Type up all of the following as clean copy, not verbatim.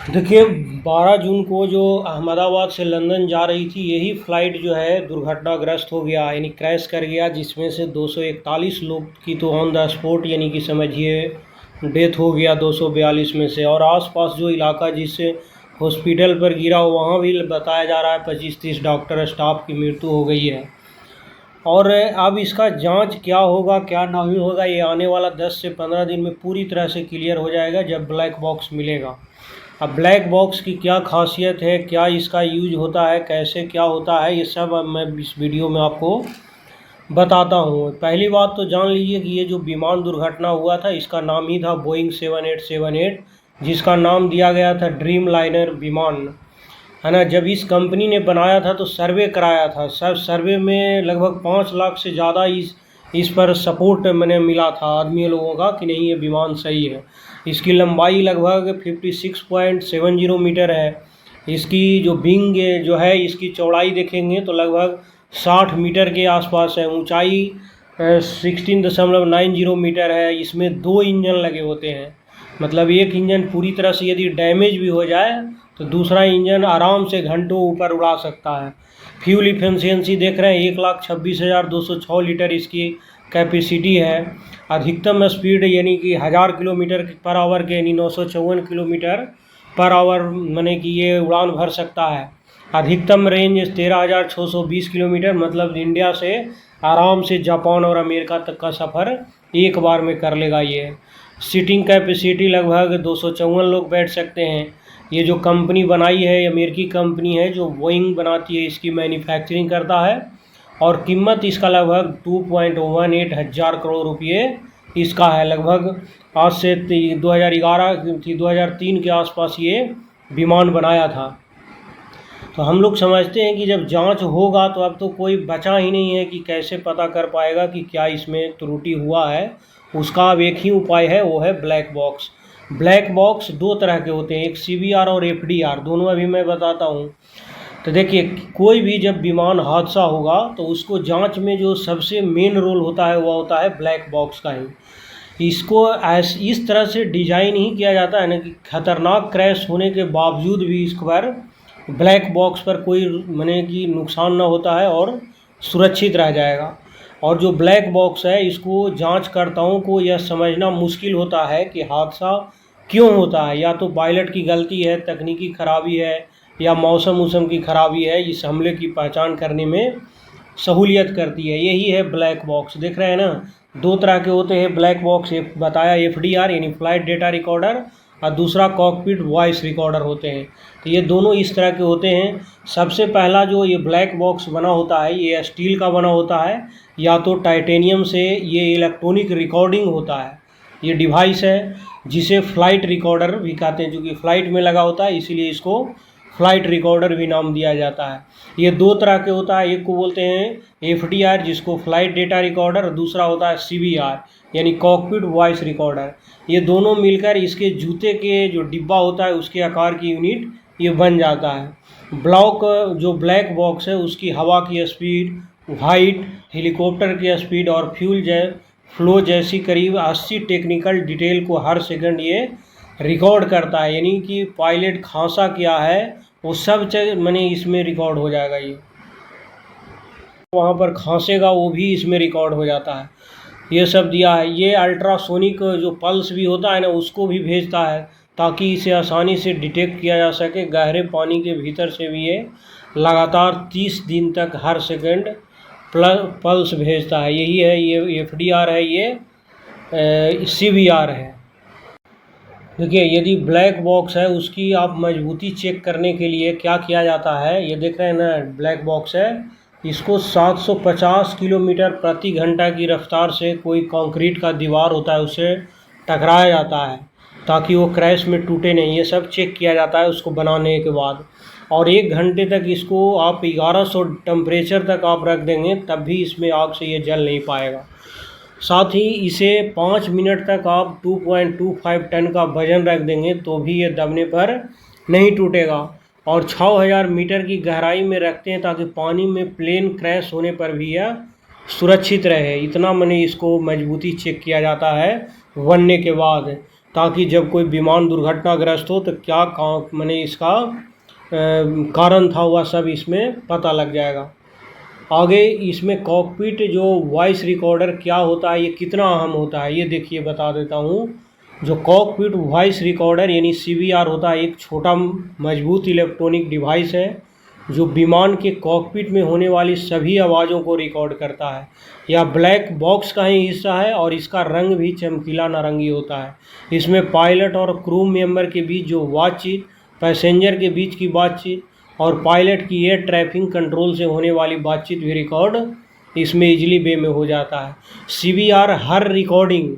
देखिए, 12 जून को जो अहमदाबाद से लंदन जा रही थी, यही फ़्लाइट जो है दुर्घटनाग्रस्त हो गया, यानी क्रैश कर गया, जिसमें से 241 लोग की तो ऑन द स्पॉट यानी कि समझिए डेथ हो गया 242 में से। और आसपास जो इलाका जिस हॉस्पिटल पर गिरा वहाँ भी बताया जा रहा है 25-30 डॉक्टर स्टाफ की मृत्यु हो गई है। और अब इसका जांच क्या होगा क्या नहीं होगा, ये आने वाला 10 से 15 दिन में पूरी तरह से क्लियर हो जाएगा जब ब्लैक बॉक्स मिलेगा। अब ब्लैक बॉक्स की क्या खासियत है, क्या इसका यूज होता है, कैसे क्या होता है, ये सब अब मैं इस वीडियो में आपको बताता हूँ। पहली बात तो जान लीजिए कि ये जो विमान दुर्घटना हुआ था इसका नाम ही था बोइंग 7878, जिसका नाम दिया गया था ड्रीम लाइनर विमान, है ना। जब इस कंपनी ने बनाया था तो सर्वे कराया था, सब सर्वे में लगभग 5 लाख से ज़्यादा इस पर सपोर्ट मैंने मिला था आदमी लोगों का कि नहीं ये विमान सही है। इसकी लंबाई लगभग 56.70 मीटर है। इसकी जो विंग जो है इसकी चौड़ाई देखेंगे तो लगभग 60 मीटर के आसपास है। ऊंचाई 16.90 मीटर है। इसमें 2 इंजन लगे होते हैं, मतलब एक इंजन पूरी तरह से यदि डैमेज भी हो जाए तो दूसरा इंजन आराम से घंटों ऊपर उड़ा सकता है। फ्यूल इफिशियंसी देख रहे हैं 1,26,206 लीटर इसकी कैपेसिटी है। अधिकतम स्पीड यानी कि 1000 किलोमीटर पर आवर के यानी 954 किलोमीटर पर आवर माने कि ये उड़ान भर सकता है। अधिकतम रेंज 13,620 किलोमीटर, मतलब इंडिया से आराम से जापान और अमेरिका तक का सफ़र एक बार में कर लेगा ये। सीटिंग कैपेसिटी लगभग 254 लोग बैठ सकते हैं। ये जो कंपनी बनाई है अमेरिकी कंपनी है जो बोइंग बनाती है, इसकी मैन्युफैक्चरिंग करता है और कीमत इसका लगभग 2.18 हज़ार करोड़ रुपये इसका है। लगभग आज से 2003 के आसपास ये विमान बनाया था। तो हम लोग समझते हैं कि जब जांच होगा तो अब तो कोई बचा ही नहीं है कि कैसे पता कर पाएगा कि क्या इसमें त्रुटि हुआ है। उसका अब एक ही उपाय है, वो है ब्लैक बॉक्स। ब्लैक बॉक्स 2 तरह के होते हैं, एक CBR और FDR, दोनों अभी मैं बताता हूँ। तो देखिए, कोई भी जब विमान हादसा होगा तो उसको जांच में जो सबसे मेन रोल होता है वह होता है ब्लैक बॉक्स का ही। इसको इस तरह से डिजाइन ही किया जाता है ना कि खतरनाक क्रैश होने के बावजूद भी इस पर ब्लैक बॉक्स पर कोई माने कि नुकसान ना होता है और सुरक्षित रह जाएगा। और जो ब्लैक बॉक्स है इसको जांचकर्ताओं को यह समझना मुश्किल होता है कि हादसा क्यों होता है। या तो पायलट की गलती है, तकनीकी खराबी है, या मौसम की खराबी है। इस हमले की पहचान करने में सहूलियत करती है, यही है ब्लैक बॉक्स। देख रहे हैं ना, 2 तरह के होते हैं ब्लैक बॉक्स। एक बताया FDR यानी फ्लाइट डेटा रिकॉर्डर, और दूसरा कॉकपिट वॉइस रिकॉर्डर होते हैं। तो ये दोनों इस तरह के होते हैं। सबसे पहला जो ये ब्लैक बॉक्स बना होता है ये स्टील का बना होता है या तो टाइटेनियम से। ये इलेक्ट्रॉनिक रिकॉर्डिंग होता है, ये डिवाइस है जिसे फ़्लाइट रिकॉर्डर भी कहते हैं, क्योंकि फ़्लाइट में लगा होता है इसीलिए इसको फ़्लाइट रिकॉर्डर भी नाम दिया जाता है। ये 2 तरह के होता है, एक को बोलते हैं FDR जिसको फ़्लाइट डेटा रिकॉर्डर, और दूसरा होता है CBR यानी कॉकपिट वॉइस रिकॉर्डर। ये दोनों मिलकर इसके जूते के जो डिब्बा होता है उसके आकार की यूनिट ये बन जाता है। जो ब्लैक बॉक्स है उसकी हवा की स्पीड, हाइट, हेलीकॉप्टर की स्पीड और फ्लो जैसी करीब 80 टेक्निकल डिटेल को हर सेकंड ये रिकॉर्ड करता है। यानी कि पायलट खांसा क्या है वो सब मैंने इसमें रिकॉर्ड हो जाएगा। ये वहाँ पर खांसेगा वो भी इसमें रिकॉर्ड हो जाता है। ये सब दिया है। ये अल्ट्रासोनिक जो पल्स भी होता है ना उसको भी भेजता है ताकि इसे आसानी से डिटेक्ट किया जा सके। गहरे पानी के भीतर से भी ये लगातार 30 दिन तक हर सेकंड पल्स भेजता है। यही है, ये FDR है, ये CBR है। देखिए, यदि ब्लैक बॉक्स है उसकी आप मजबूती चेक करने के लिए क्या किया जाता है, ये देख रहे हैं ना ब्लैक बॉक्स है, इसको 750 किलोमीटर प्रति घंटा की रफ्तार से कोई कंक्रीट का दीवार होता है उसे टकराया जाता है ताकि वो क्रैश में टूटे नहीं। ये सब चेक किया जाता है उसको बनाने के बाद। और 1 घंटे तक इसको आप 1100 टेम्परेचर तक आप रख देंगे तब भी इसमें आग से ये जल नहीं पाएगा। साथ ही इसे 5 मिनट तक आप 2.25 टन का वजन रख देंगे तो भी ये दबने पर नहीं टूटेगा। और 6000 मीटर की गहराई में रखते हैं ताकि पानी में प्लेन क्रैश होने पर भी यह सुरक्षित रहे। इतना मैंने इसको मजबूती चेक किया जाता है बनने के बाद। ताकि जब कोई विमान दुर्घटनाग्रस्त हो तो क्या मैंने इसका कारण था वह सब इसमें पता लग जाएगा। आगे इसमें कॉकपिट जो वॉइस रिकॉर्डर क्या होता है, ये कितना अहम होता है, ये देखिए बता देता हूँ। जो कॉकपिट वॉइस रिकॉर्डर यानी CVR होता है, एक छोटा मजबूत इलेक्ट्रॉनिक डिवाइस है जो विमान के कॉकपिट में होने वाली सभी आवाज़ों को रिकॉर्ड करता है। यह ब्लैक बॉक्स का ही हिस्सा है और इसका रंग भी चमकीला नारंगी होता है। इसमें पायलट और क्रू मेंबर के बीच जो बातचीत, पैसेंजर के बीच की बातचीत और पायलट की एयर ट्रैफिक कंट्रोल से होने वाली बातचीत भी रिकॉर्ड इसमें इजीली वे में हो जाता है। CVR हर रिकॉर्डिंग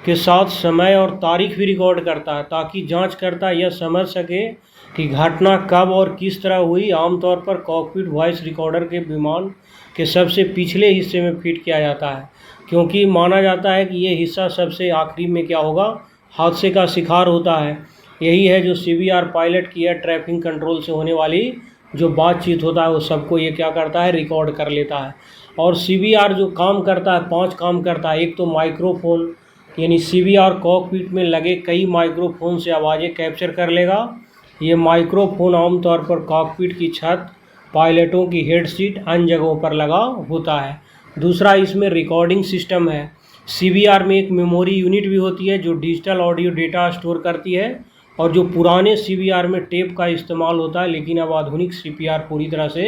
के साथ समय और तारीख भी रिकॉर्ड करता है ताकि जांचकर्ता यह समझ सके कि घटना कब और किस तरह हुई। आमतौर पर कॉकपिट वॉइस रिकॉर्डर के विमान के सबसे पिछले हिस्से में फिट किया जाता है, क्योंकि माना जाता है कि ये हिस्सा सबसे आखिरी में क्या होगा, हादसे का शिकार होता है। यही है जो CVR पायलट की एयर ट्रैफिक कंट्रोल से होने वाली जो बातचीत होता है वो सबको ये क्या करता है, रिकॉर्ड कर लेता है। और CVR जो काम करता है, 5 काम करता है। एक तो माइक्रोफोन, यानी CVR कॉकपिट में लगे कई माइक्रोफोन से आवाज़ें कैप्चर कर लेगा। ये माइक्रोफोन आमतौर पर कॉकपिट की छत, पायलटों की हेड सीट, अन्य जगहों पर लगा होता है। दूसरा, इसमें रिकॉर्डिंग सिस्टम है। CVR में एक मेमोरी यूनिट भी होती है जो डिजिटल ऑडियो डेटा स्टोर करती है, और जो पुराने CVR में टेप का इस्तेमाल होता है, लेकिन अब आधुनिक CVR पूरी तरह से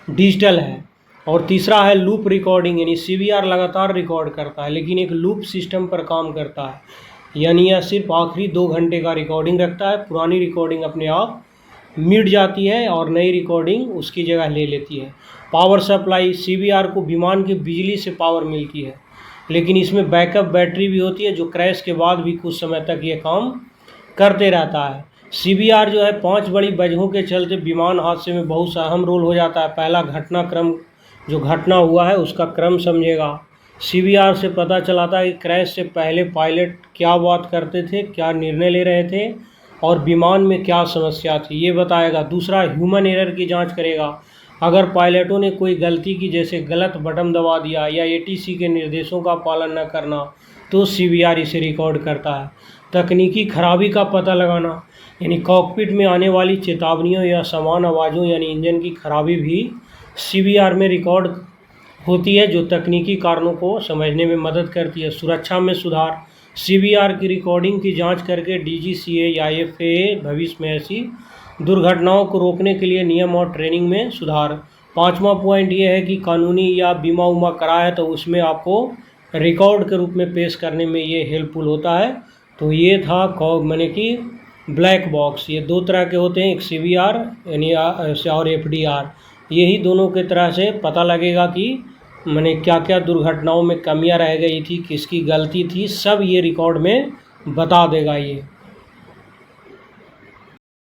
डिजिटल है। और तीसरा है लूप रिकॉर्डिंग, यानी CVR लगातार रिकॉर्ड करता है लेकिन एक लूप सिस्टम पर काम करता है, यानी यह सिर्फ आखिरी 2 घंटे का रिकॉर्डिंग रखता है। पुरानी रिकॉर्डिंग अपने आप मिट जाती है और नई रिकॉर्डिंग उसकी जगह ले लेती है। पावर सप्लाई, CVR को विमान की बिजली से पावर मिलती है, लेकिन इसमें बैकअप बैटरी भी होती है जो क्रैश के बाद भी कुछ समय तक ये काम करते रहता है। CVR जो है 5 बड़ी वजहों के चलते विमान हादसे में बहुत अहम रोल हो जाता है। पहला, घटनाक्रम, जो घटना हुआ है उसका क्रम समझेगा। CVR से पता चलाता है कि क्रैश से पहले पायलट क्या बात करते थे, क्या निर्णय ले रहे थे और विमान में क्या समस्या थी, ये बताएगा। दूसरा, ह्यूमन एरर की जांच करेगा। अगर पायलटों ने कोई गलती की, जैसे गलत बटन दबा दिया या ATC के निर्देशों का पालन न करना, तो CVR इसे रिकॉर्ड करता है। तकनीकी खराबी का पता लगाना, यानी कॉकपिट में आने वाली चेतावनियों या समान आवाज़ों यानी इंजन की खराबी भी CVR में रिकॉर्ड होती है, जो तकनीकी कारणों को समझने में मदद करती है। सुरक्षा में सुधार, CVR की रिकॉर्डिंग की जांच करके DGCA या FAA भविष्य में ऐसी दुर्घटनाओं को रोकने के लिए नियम और ट्रेनिंग में सुधार। 5वां पॉइंट ये है कि कानूनी या बीमा उमा कराए तो उसमें आपको रिकॉर्ड के रूप में पेश करने में ये हेल्पफुल होता है। तो ये था मैंने कि ब्लैक बॉक्स। ये 2 तरह के होते हैं, एक CVR यानी और FDR। यही दोनों के तरह से पता लगेगा कि मैंने क्या क्या दुर्घटनाओं में कमियां रह गई थी, किसकी गलती थी, सब ये रिकॉर्ड में बता देगा ये।